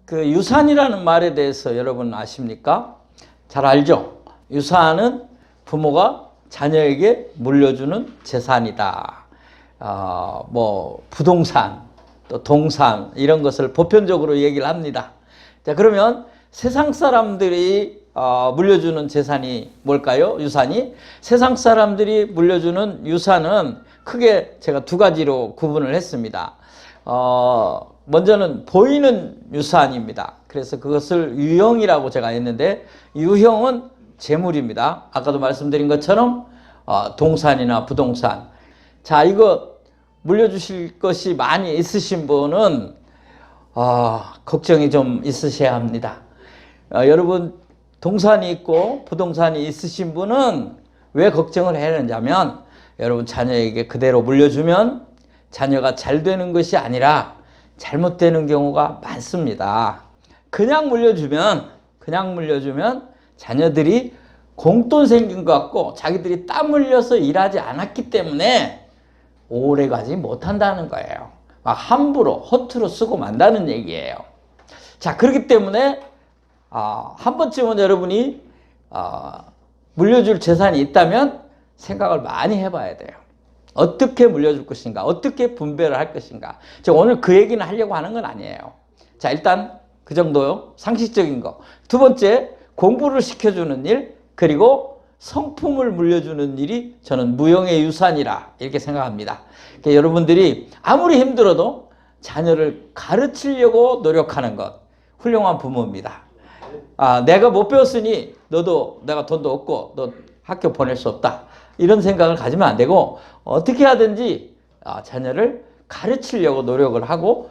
그 유산이라는 말에 대해서 여러분 아십니까? 잘 알죠? 유산은 부모가 자녀에게 물려주는 재산이다. 뭐 부동산, 또 동산 이런 것을 보편적으로 얘기를 합니다. 자, 그러면 세상 사람들이 물려주는 재산이 뭘까요? 유산이. 세상 사람들이 물려주는 유산은 크게 제가 두 가지로 구분을 했습니다. 먼저는 보이는 유산입니다. 그래서 그것을 유형이라고 제가 했는데, 유형은 재물입니다. 아까도 말씀드린 것처럼 동산이나 부동산. 자, 이거 물려주실 것이 많이 있으신 분은 걱정이 좀 있으셔야 합니다. 여러분, 동산이 있고 부동산이 있으신 분은 왜 걱정을 해야 하냐면, 여러분 자녀에게 그대로 물려주면 자녀가 잘 되는 것이 아니라 잘못되는 경우가 많습니다. 그냥 물려주면 자녀들이 공돈 생긴 것 같고 자기들이 땀 흘려서 일하지 않았기 때문에 오래가지 못한다는 거예요. 막 함부로 허투루 쓰고 만다는 얘기예요. 자, 그렇기 때문에 한 번쯤은 여러분이 물려줄 재산이 있다면 생각을 많이 해봐야 돼요. 어떻게 물려줄 것인가, 어떻게 분배를 할 것인가. 제가 오늘 그 얘기는 하려고 하는 건 아니에요. 자, 일단 그 정도요. 상식적인 거. 두 번째, 공부를 시켜주는 일, 그리고 성품을 물려주는 일이 저는 무형의 유산이라 이렇게 생각합니다. 그러니까 여러분들이 아무리 힘들어도 자녀를 가르치려고 노력하는 것, 훌륭한 부모입니다. 내가 못 배웠으니 내가 돈도 없고 너 학교 보낼 수 없다, 이런 생각을 가지면 안 되고, 어떻게 하든지 자녀를 가르치려고 노력을 하고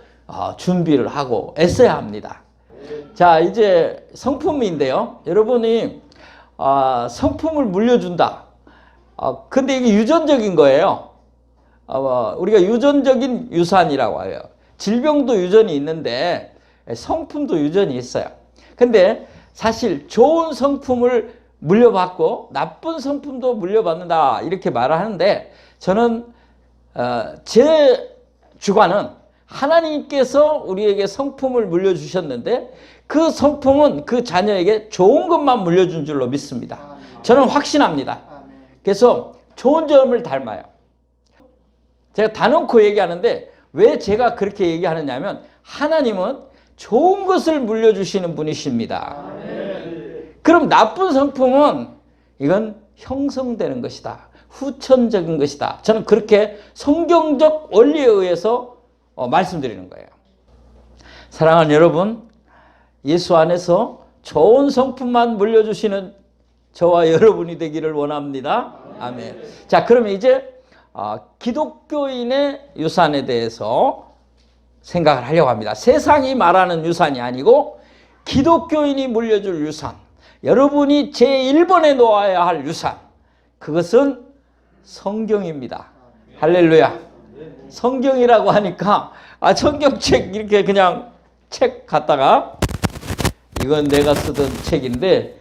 준비를 하고 애써야 합니다. 자, 이제 성품인데요. 여러분이 성품을 물려준다. 근데 이게 유전적인 거예요. 우리가 유전적인 유산이라고 해요. 질병도 유전이 있는데 성품도 유전이 있어요. 근데 사실 좋은 성품을 물려받고 나쁜 성품도 물려받는다, 이렇게 말을 하는데, 저는 제 주관은 하나님께서 우리에게 성품을 물려주셨는데 그 성품은 그 자녀에게 좋은 것만 물려준 줄로 믿습니다. 저는 확신합니다. 그래서 좋은 점을 닮아요. 제가 단언코 얘기하는데, 왜 제가 그렇게 얘기하느냐면, 하나님은 좋은 것을 물려주시는 분이십니다. 그럼 나쁜 성품은 이건 형성되는 것이다, 후천적인 것이다. 저는 그렇게 성경적 원리에 의해서 말씀드리는 거예요. 사랑하는 여러분, 예수 안에서 좋은 성품만 물려주시는 저와 여러분이 되기를 원합니다. 아멘. 자, 그러면 이제 기독교인의 유산에 대해서 생각을 하려고 합니다. 세상이 말하는 유산이 아니고 기독교인이 물려줄 유산, 여러분이 제1번에 놓아야 할 유산, 그것은 성경입니다. 할렐루야. 성경이라고 하니까 성경책 이렇게 그냥 책 갖다가 이건 내가 쓰던 책인데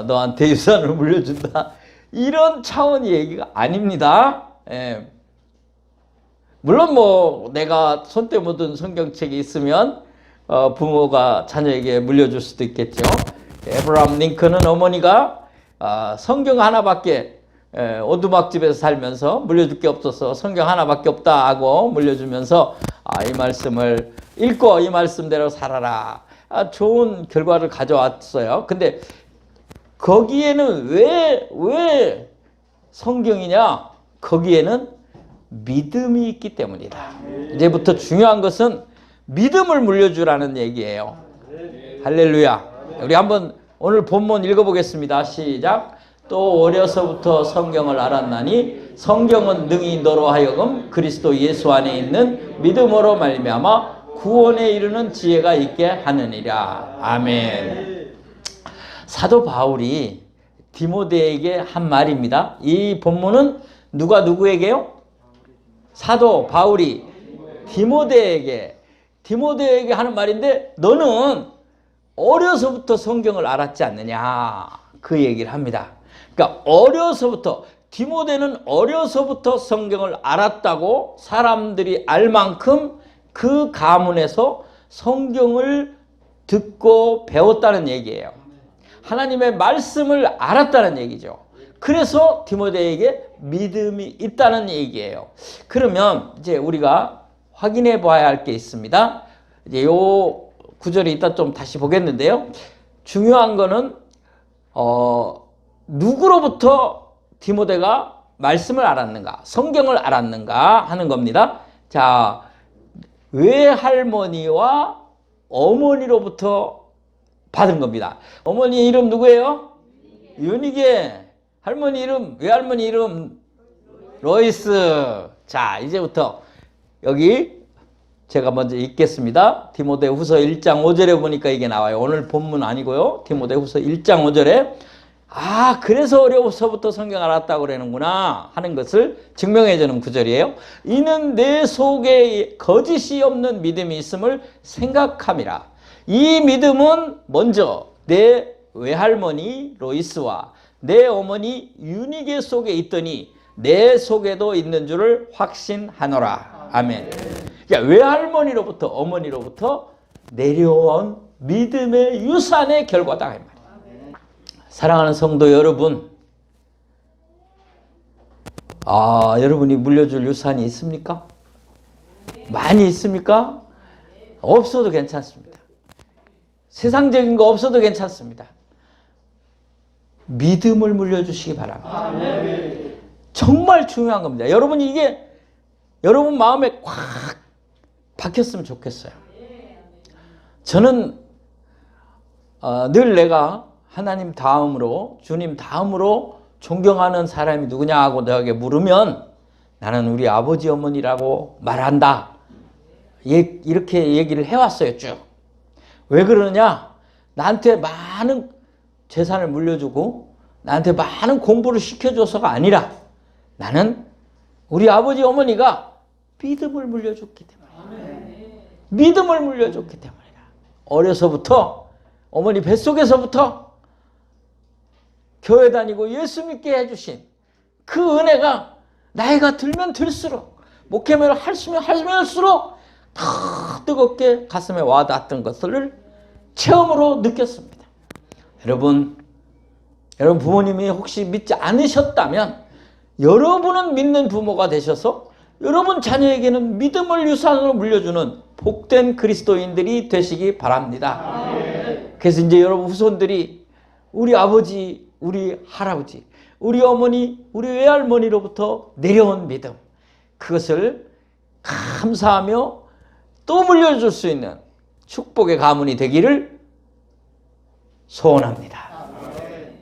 너한테 유산을 물려준다, 이런 차원의 얘기가 아닙니다. 물론 뭐 내가 손때 묻은 성경책이 있으면 부모가 자녀에게 물려줄 수도 있겠죠. 에브라함 링컨은 어머니가 성경 하나밖에, 오두막집에서 살면서 물려줄 게 없어서 성경 하나밖에 없다 하고 물려주면서 이 말씀을 읽고 이 말씀대로 살아라, 좋은 결과를 가져왔어요. 근데 거기에는 왜 성경이냐? 거기에는 믿음이 있기 때문이다. 이제부터 중요한 것은 믿음을 물려주라는 얘기예요. 할렐루야. 우리 한번 오늘 본문 읽어보겠습니다. 시작. 또 어려서부터 성경을 알았나니 성경은 능히 너로 하여금 그리스도 예수 안에 있는 믿음으로 말미암아 구원에 이르는 지혜가 있게 하느니라. 아멘. 사도 바울이 디모데에게 한 말입니다. 이 본문은 누가 누구에게요? 사도 바울이 디모데에게 하는 말인데, 너는 어려서부터 성경을 알았지 않느냐, 그 얘기를 합니다. 그러니까 어려서부터, 디모데는 어려서부터 성경을 알았다고 사람들이 알 만큼 그 가문에서 성경을 듣고 배웠다는 얘기예요. 하나님의 말씀을 알았다는 얘기죠. 그래서 디모데에게 믿음이 있다는 얘기예요. 그러면 이제 우리가 확인해 봐야 할 게 있습니다. 이제 요 구절이 이따 좀 다시 보겠는데요. 중요한 거는 누구로부터 디모데가 말씀을 알았는가, 성경을 알았는가 하는 겁니다. 자, 외할머니와 어머니로부터 받은 겁니다. 어머니 이름 누구예요? 윤희계. 할머니 이름, 외할머니 이름 로이스. 자, 이제부터 여기 제가 먼저 읽겠습니다. 디모데후서 1장 5절에 보니까 이게 나와요. 오늘 본문 아니고요. 디모데후서 1장 5절에 그래서 어려서부터 성경 알았다고 그러는구나 하는 것을 증명해 주는 구절이에요. 이는 내 속에 거짓이 없는 믿음이 있음을 생각함이라. 이 믿음은 먼저 내 외할머니 로이스와 내 어머니 유니게 속에 있더니 내 속에도 있는 줄을 확신하노라. 아멘. 그러니까 외할머니로부터 어머니로부터 내려온 믿음의 유산의 결과다 이 말이에요. 사랑하는 성도 여러분, 여러분이 물려줄 유산이 있습니까? 많이 있습니까? 없어도 괜찮습니다. 세상적인 거 없어도 괜찮습니다. 믿음을 물려주시기 바랍니다. 정말 중요한 겁니다. 여러분이 이게 여러분 마음에 꽉 박혔으면 좋겠어요. 저는 늘 내가 하나님 다음으로, 주님 다음으로 존경하는 사람이 누구냐 하고 너에게 물으면 나는 우리 아버지 어머니라고 말한다. 이렇게 얘기를 해왔어요, 쭉. 왜 그러냐? 나한테 많은 재산을 물려주고 나한테 많은 공부를 시켜줘서가 아니라 나는 우리 아버지 어머니가 믿음을 물려줬기 때문이야. 믿음을 물려줬기 때문이야. 어려서부터 어머니 뱃속에서부터 교회 다니고 예수 믿게 해주신 그 은혜가 나이가 들면 들수록 목회를 하시면 할수록 더 뜨겁게 가슴에 와닿았던 것을 체험으로 느꼈습니다. 여러분 부모님이 혹시 믿지 않으셨다면 여러분은 믿는 부모가 되셔서 여러분 자녀에게는 믿음을 유산으로 물려주는 복된 그리스도인들이 되시기 바랍니다. 그래서 이제 여러분 후손들이 우리 아버지, 우리 할아버지, 우리 어머니, 우리 외할머니로부터 내려온 믿음, 그것을 감사하며 또 물려줄 수 있는 축복의 가문이 되기를 소원합니다.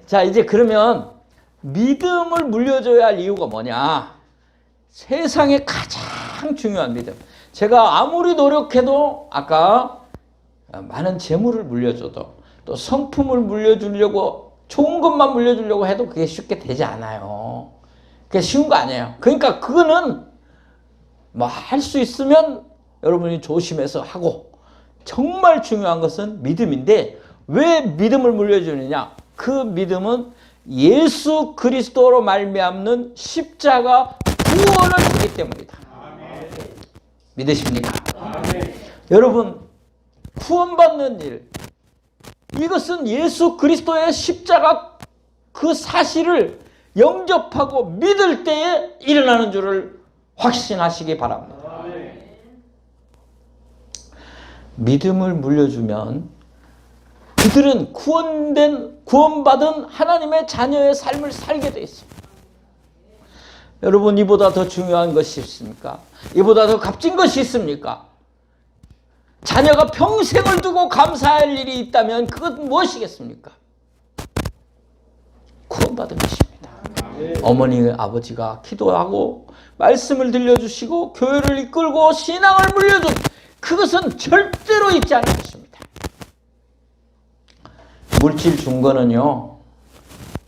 자, 이제 그러면 믿음을 물려줘야 할 이유가 뭐냐? 세상에 가장 중요한 믿음. 제가 아무리 노력해도 아까 많은 재물을 물려줘도 또 성품을 물려주려고 좋은 것만 물려주려고 해도 그게 쉽게 되지 않아요. 그게 쉬운 거 아니에요. 그러니까 그거는 뭐 할 수 있으면 여러분이 조심해서 하고 정말 중요한 것은 믿음인데 왜 믿음을 물려주느냐? 그 믿음은 예수 그리스도로 말미암는 십자가 구원을 주기 때문이다. 믿으십니까? 여러분 구원받는 일, 이것은 예수 그리스도의 십자가 그 사실을 영접하고 믿을 때에 일어나는 줄을 확신하시기 바랍니다. 믿음을 물려주면 그들은 구원받은 하나님의 자녀의 삶을 살게 돼 있습니다. 여러분 이보다 더 중요한 것이 있습니까? 이보다 더 값진 것이 있습니까? 자녀가 평생을 두고 감사할 일이 있다면 그것은 무엇이겠습니까? 구원받은 것입니다. 어머니 아버지가 기도하고 말씀을 들려주시고 교회를 이끌고 신앙을 물려준 그것은 절대로 잊지 않을 것입니다. 물질 준 거는요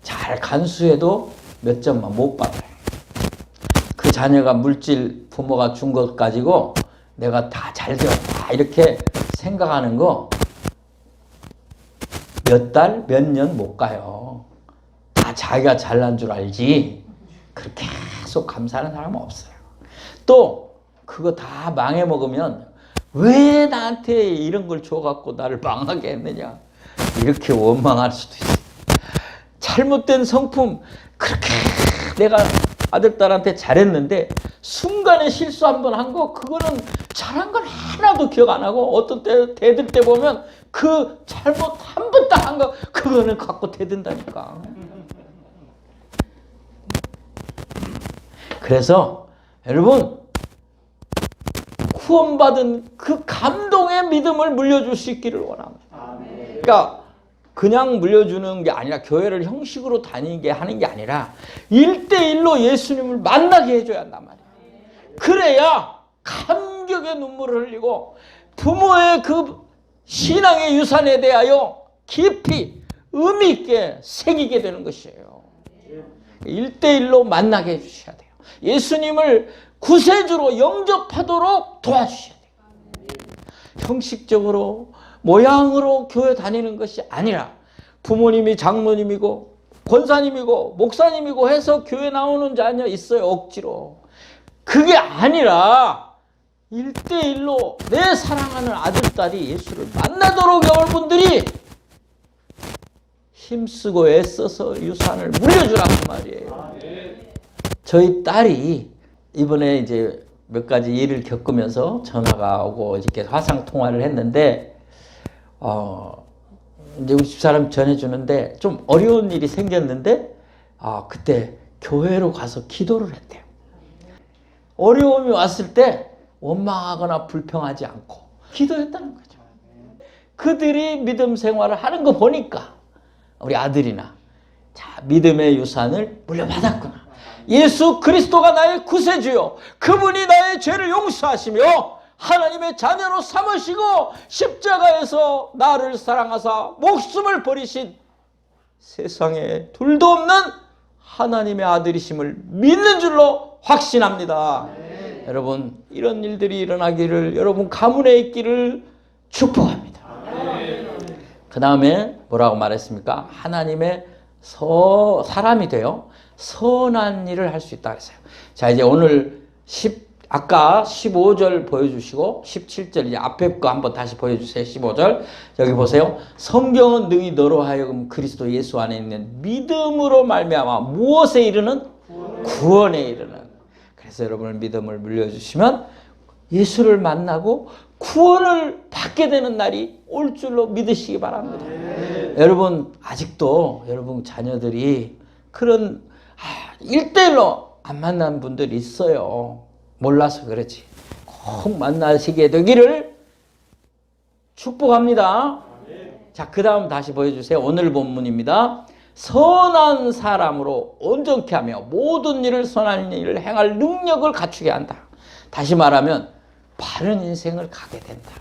잘 간수해도 몇 점만 못 받아요. 그 자녀가 물질 부모가 준 것 가지고 내가 다 잘 되었다 이렇게 생각하는 거 몇 달, 몇 년 못 가요. 다 자기가 잘난 줄 알지 그렇게 계속 감사하는 사람은 없어요. 또 그거 다 망해먹으면 왜 나한테 이런 걸 줘갖고 나를 망하게 했느냐, 이렇게 원망할 수도 있어요. 잘못된 성품, 그렇게 내가 아들딸한테 잘했는데 순간에 실수 한번 한 거, 그거는 잘한 건 하나도 기억 안 하고, 어떤 때 대들 때 보면 그 잘못 한 번 딱 한 거, 그거는 갖고 대든다니까. 그래서 여러분, 구원받은 그 감동의 믿음을 물려줄 수 있기를 원합니다. 그러니까 그냥 물려주는 게 아니라, 교회를 형식으로 다니게 하는 게 아니라 1대1로 예수님을 만나게 해줘야 한단 말이에요. 그래야 감격의 눈물을 흘리고 부모의 그 신앙의 유산에 대하여 깊이 의미 있게 새기게 되는 것이에요. 1대1로 만나게 해주셔야 돼요. 예수님을 구세주로 영접하도록 도와주셔야 돼요. 형식적으로 모양으로 교회 다니는 것이 아니라, 부모님이 장로님이고 권사님이고 목사님이고 해서 교회 나오는 자녀 있어요, 억지로. 그게 아니라 1대1로 내 사랑하는 아들딸이 예수를 만나도록 여러분들이 힘쓰고 애써서 유산을 물려주라고 말이에요. 저희 딸이 이번에 이제 몇 가지 일을 겪으면서 전화가 오고 이렇게 화상 통화를 했는데, 이제 우리 집사람 전해주는데 좀 어려운 일이 생겼는데, 그때 교회로 가서 기도를 했대요. 어려움이 왔을 때 원망하거나 불평하지 않고 기도했다는 거죠. 그들이 믿음 생활을 하는 거 보니까 우리 아들이나, 자, 믿음의 유산을 물려받았구나. 예수 그리스도가 나의 구세주요, 그분이 나의 죄를 용서하시며 하나님의 자녀로 삼으시고 십자가에서 나를 사랑하사 목숨을 버리신 세상에 둘도 없는 하나님의 아들이심을 믿는 줄로 확신합니다. 여러분, 이런 일들이 일어나기를, 여러분 가문에 있기를 축복합니다. 그 다음에 뭐라고 말했습니까? 하나님의 사람이 되어 선한 일을 할 수 있다 그랬어요. 자, 이제 오늘 아까 15절 보여주시고 17절, 이제 앞에 거 한번 다시 보여주세요. 15절 여기 보세요. 성경은 능히 너로 하여금 그리스도 예수 안에 있는 믿음으로 말미암아 무엇에 이르는? 구원에 이르는. 그래서 여러분을 믿음을 물려주시면 예수를 만나고 구원을 받게 되는 날이 올 줄로 믿으시기 바랍니다. 여러분, 아직도 여러분 자녀들이 그런 1대1로 안 만난 분들이 있어요. 몰라서 그렇지. 꼭 만나시게 되기를 축복합니다. 자, 그 다음 다시 보여주세요. 오늘 본문입니다. 선한 사람으로 온전케 하며 모든 일을, 선한 일을 행할 능력을 갖추게 한다. 다시 말하면 바른 인생을 가게 된다.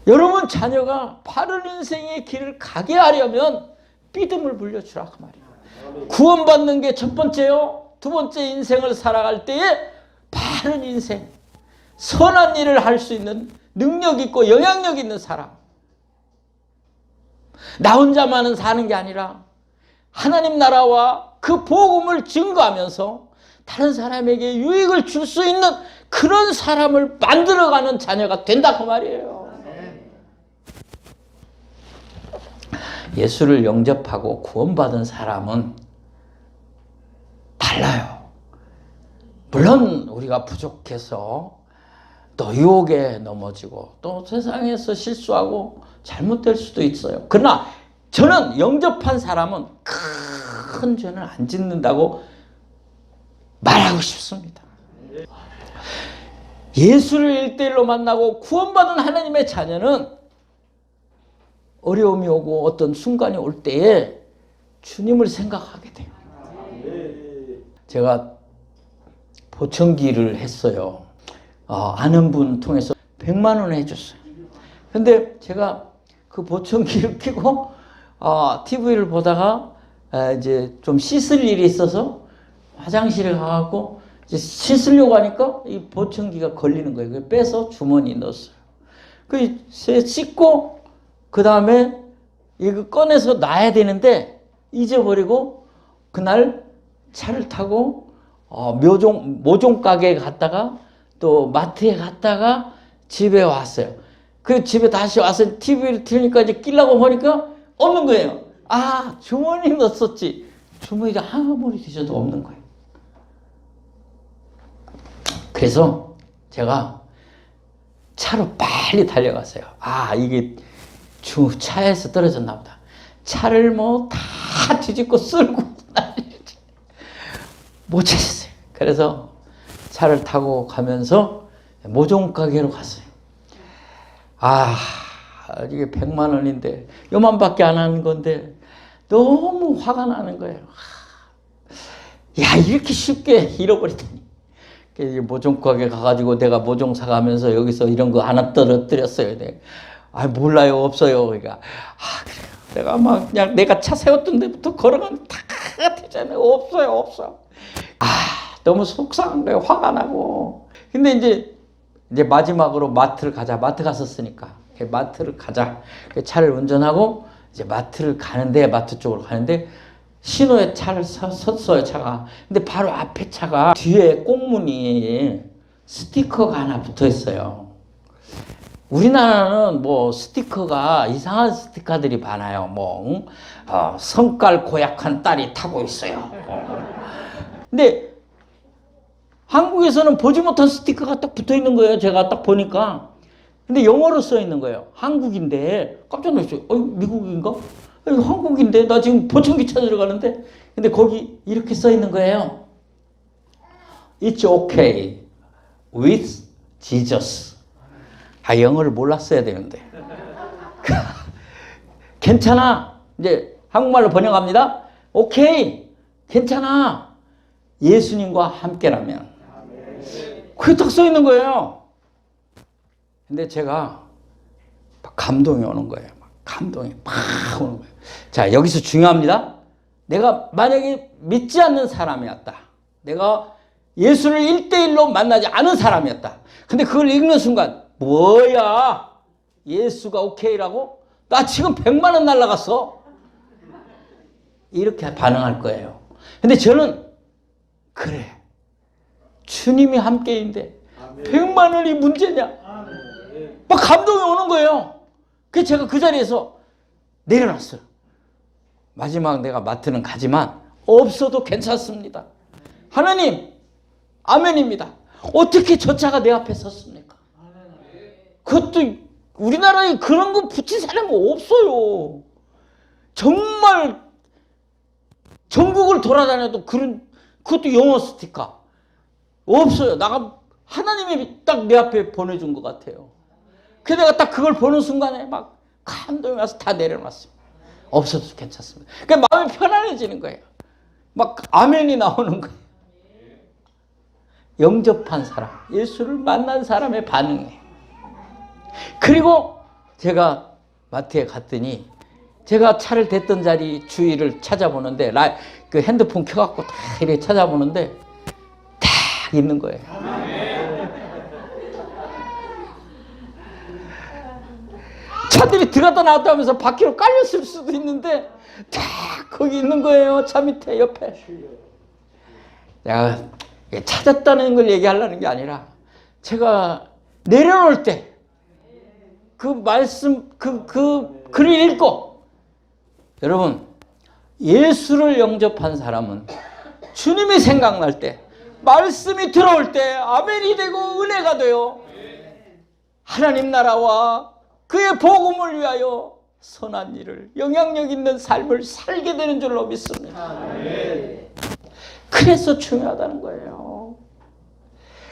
여러분 자녀가 바른 인생의 길을 가게 하려면 믿음을 물려주라 그 말이에요. 구원받는 게 첫 번째요. 두 번째, 인생을 살아갈 때에 바른 인생, 선한 일을 할 수 있는 능력 있고 영향력 있는 사람. 나 혼자만은 사는 게 아니라 하나님 나라와 그 복음을 증거하면서 다른 사람에게 유익을 줄 수 있는 그런 사람을 만들어가는 자녀가 된다 그 말이에요. 예수를 영접하고 구원받은 사람은 달라요. 물론 우리가 부족해서 또 유혹에 넘어지고 또 세상에서 실수하고 잘못될 수도 있어요. 그러나 저는 영접한 사람은 큰 죄는 안 짓는다고 말하고 싶습니다. 예수를 1대1로 만나고 구원받은 하나님의 자녀는 어려움이 오고 어떤 순간이 올 때에 주님을 생각하게 돼요. 제가 보청기를 했어요. 아는 분 통해서 100만 원 해줬어요. 근데 제가 그 보청기를 켜고 TV를 보다가 이제 좀 씻을 일이 있어서 화장실에 가갖고 이제 씻으려고 하니까 이 보청기가 걸리는 거예요. 그래서 빼서 주머니에 넣었어요. 그 씻고 그 다음에 이거 꺼내서 놔야 되는데 잊어버리고 그날 차를 타고 모종 가게에 갔다가 또 마트에 갔다가 집에 왔어요. 그 집에 다시 와서 TV를 틀니까 이제 끼려고 보니까 없는 거예요. 아, 주머니에 넣었었지. 주머니에 아무리 뒤져도 없는 거예요. 그래서 제가 차로 빨리 달려갔어요. 아, 이게 차에서 떨어졌나 보다. 차를 뭐 다 뒤집고 쓸고 못 찾았어요. 그래서 차를 타고 가면서 모종 가게로 갔어요. 아, 이게 100만 원인데 요만밖에 안 하는 건데 너무 화가 나는 거예요. 야, 이렇게 쉽게 잃어버리다니. 모종 가게 가가지고 내가 모종 사가면서 여기서 이런 거 하나 떨어뜨렸어요. 아, 몰라요, 없어요. 그러니까 아, 그래요. 내가 막 그냥 내가 차 세웠던 데부터 걸어가면 다 되잖아요. 없어요, 없어. 아, 너무 속상한 거예요. 화가 나고. 근데 이제 마지막으로 마트를 가자. 마트 갔었으니까 마트를 가자. 차를 운전하고 이제 마트를 가는데, 마트 쪽으로 가는데 신호에 차를 섰어요, 차가. 근데 바로 앞에 차가 뒤에 꽁무니 스티커가 하나 붙어 있어요. 우리나라는 뭐 스티커가 이상한 스티커들이 많아요. 뭐 성깔 고약한 딸이 타고 있어요. 근데 한국에서는 보지 못한 스티커가 딱 붙어 있는 거예요. 제가 딱 보니까. 근데 영어로 써 있는 거예요. 한국인데 깜짝 놀랐어요. 미국인가? 한국인데 나 지금 보청기 찾으러 가는데, 근데 거기 이렇게 써 있는 거예요. It's okay with Jesus. 아, 영어를 몰랐어야 되는데. 괜찮아. 이제 한국말로 번역합니다. 오케이. 괜찮아. 예수님과 함께라면. 그게 딱 써 있는 거예요. 근데 제가 감동이 오는 거예요. 감동이 팍 오는 거예요. 자, 여기서 중요합니다. 내가 만약에 믿지 않는 사람이었다. 내가 예수를 1대1로 만나지 않은 사람이었다. 근데 그걸 읽는 순간, 뭐야? 예수가 오케이라고? 나 지금 100만 원 날라갔어. 이렇게 반응할 거예요. 근데 저는 그래. 주님이 함께인데 100만 원이 문제냐? 막 감동이 오는 거예요. 그래서 제가 그 자리에서 내려놨어요. 마지막 내가 마트는 가지만 없어도 괜찮습니다. 하나님, 아멘입니다. 어떻게 저 차가 내 앞에 섰습니까? 그것도 우리나라에 그런 거 붙인 사람이 없어요. 정말 전국을 돌아다녀도 그것도 영어 스티커 없어요. 하나님이 딱 내 앞에 보내준 것 같아요. 그래서 내가 딱 그걸 보는 순간에 막 감동이 와서 다 내려놨어요. 없어도 괜찮습니다. 그러니까 마음이 편안해지는 거예요. 막 아멘이 나오는 거예요. 영접한 사람, 예수를 만난 사람의 반응이에요. 그리고 제가 마트에 갔더니 제가 차를 댔던 자리 주위를 찾아보는데 그 핸드폰 켜갖고 다 이렇게 찾아보는데 딱 있는 거예요. 차들이 들어갔다 나왔다 하면서 바퀴로 깔렸을 수도 있는데 다 거기 있는 거예요. 차 밑에 옆에. 내가 찾았다는 걸 얘기하려는 게 아니라 제가 내려놓을 때 그 말씀, 그 글을 읽고, 여러분, 예수를 영접한 사람은 주님이 생각날 때, 말씀이 들어올 때 아멘이 되고 은혜가 돼요. 하나님 나라와 그의 복음을 위하여 선한 일을, 영향력 있는 삶을 살게 되는 줄로 믿습니다. 그래서 중요하다는 거예요.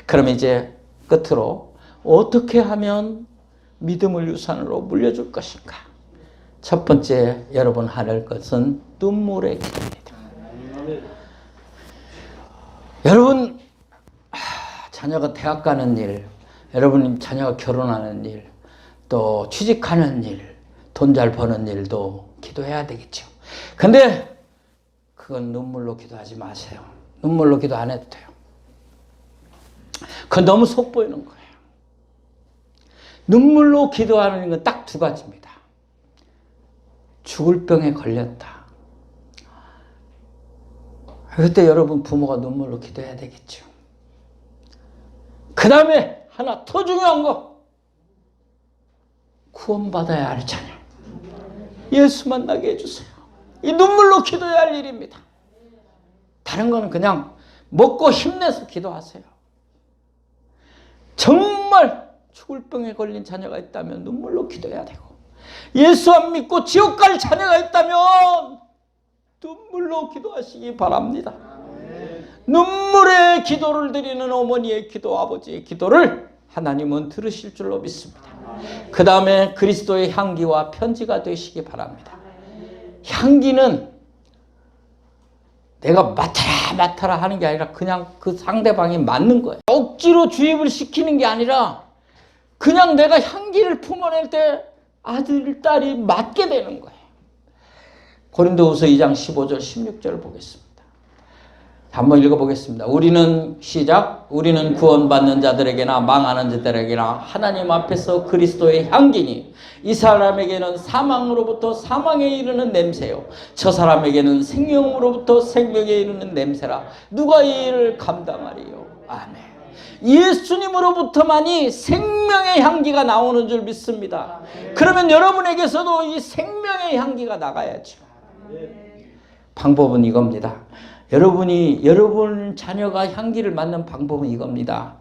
그럼 이제 끝으로 어떻게 하면 믿음을 유산으로 물려줄 것인가? 첫 번째 여러분 할 것은 눈물의 기도입니다. 여러분 자녀가 대학 가는 일, 여러분 자녀가 결혼하는 일, 또 취직하는 일, 돈 잘 버는 일도 기도해야 되겠죠. 근데 그건 눈물로 기도하지 마세요. 눈물로 기도 안 해도 돼요. 그건 너무 속 보이는 거예요. 눈물로 기도하는 건 딱 두 가지입니다. 죽을 병에 걸렸다. 그때 여러분 부모가 눈물로 기도해야 되겠죠. 그 다음에 하나 더 중요한 거, 구원받아야 할 자녀. 예수 만나게 해주세요. 이 눈물로 기도해야 할 일입니다. 다른 거는 그냥 먹고 힘내서 기도하세요. 정말 죽을 병에 걸린 자녀가 있다면 눈물로 기도해야 되고, 예수 안 믿고 지옥 갈 자녀가 있다면 눈물로 기도하시기 바랍니다. 눈물의 기도를 드리는 어머니의 기도, 아버지의 기도를 하나님은 들으실 줄로 믿습니다. 그 다음에 그리스도의 향기와 편지가 되시기 바랍니다. 향기는 내가 맡아라 하는 게 아니라 그냥 그 상대방이 맡는 거예요. 억지로 주입을 시키는 게 아니라 그냥 내가 향기를 품어낼 때 아들, 딸이 맡게 되는 거예요. 고린도후서 2장 15절 16절을 보겠습니다. 한번 읽어보겠습니다. 우리는 시작. 우리는 구원받는 자들에게나 망하는 자들에게나 하나님 앞에서 그리스도의 향기니 이 사람에게는 사망으로부터 사망에 이르는 냄새요, 저 사람에게는 생명으로부터 생명에 이르는 냄새라. 누가 이 일을 감당하리요? 아멘. 예수님으로부터만이 생명의 향기가 나오는 줄 믿습니다. 그러면 여러분에게서도 이 생명의 향기가 나가야죠. 방법은 이겁니다. 여러분 자녀가 향기를 맡는 방법은 이겁니다.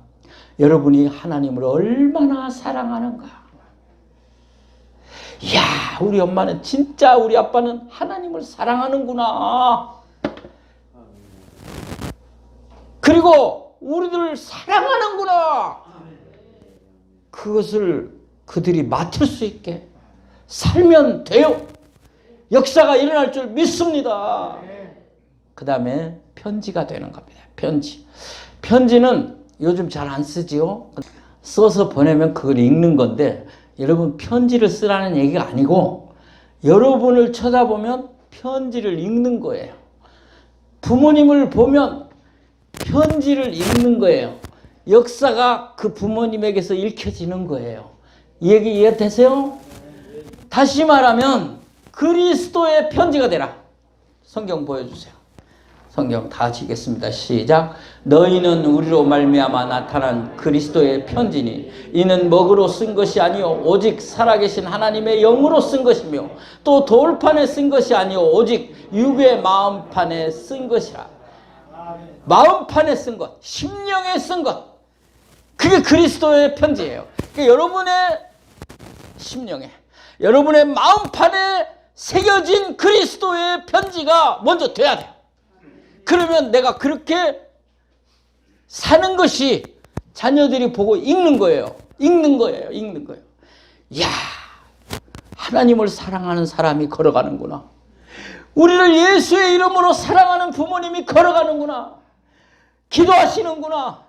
여러분이 하나님을 얼마나 사랑하는가. 이야, 우리 엄마는 진짜, 우리 아빠는 하나님을 사랑하는구나. 그리고 우리들을 사랑하는구나. 그것을 그들이 맡을 수 있게 살면 돼요. 역사가 일어날 줄 믿습니다. 그 다음에 편지가 되는 겁니다. 편지는 요즘 잘 안 쓰지요. 써서 보내면 그걸 읽는 건데, 여러분 편지를 쓰라는 얘기가 아니고 여러분을 쳐다보면 편지를 읽는 거예요. 부모님을 보면 편지를 읽는 거예요. 역사가 그 부모님에게서 읽혀지는 거예요. 이 얘기 이해되세요? 다시 말하면 그리스도의 편지가 되라. 성경 보여주세요. 성경 다 같이 읽겠습니다. 시작. 너희는 우리로 말미암아 나타난 그리스도의 편지니 이는 먹으로 쓴 것이 아니요 오직 살아계신 하나님의 영으로 쓴 것이며 또 돌판에 쓴 것이 아니요 오직 육의 마음판에 쓴 것이라. 마음판에 쓴 것, 심령에 쓴 것, 그게 그리스도의 편지예요. 그러니까 여러분의 심령에, 여러분의 마음판에 새겨진 그리스도의 편지가 먼저 돼야 돼요. 그러면 내가 그렇게 사는 것이 자녀들이 보고 읽는 거예요. 읽는 거예요. 이야, 하나님을 사랑하는 사람이 걸어가는구나. 우리를 예수의 이름으로 사랑하는 부모님이 걸어가는구나. 기도하시는구나.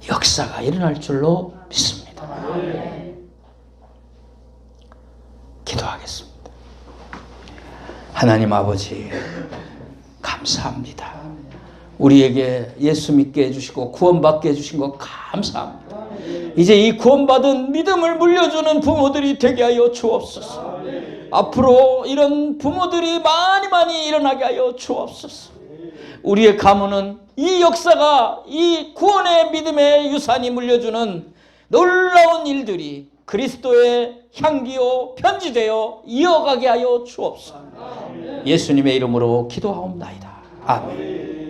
역사가 일어날 줄로 믿습니다. 기도하겠습니다. 하나님 아버지, 감사합니다. 우리에게 예수 믿게 해주시고 구원받게 해주신 것 감사합니다. 이제 이 구원받은 믿음을 물려주는 부모들이 되게 하여 주옵소서. 앞으로 이런 부모들이 많이 일어나게 하여 주옵소서. 우리의 가문은 이 역사가, 이 구원의 믿음의 유산이 물려주는 놀라운 일들이 그리스도의 향기요 편지되어 이어가게 하여 주옵소서. 예수님의 이름으로 기도하옵나이다. 아멘.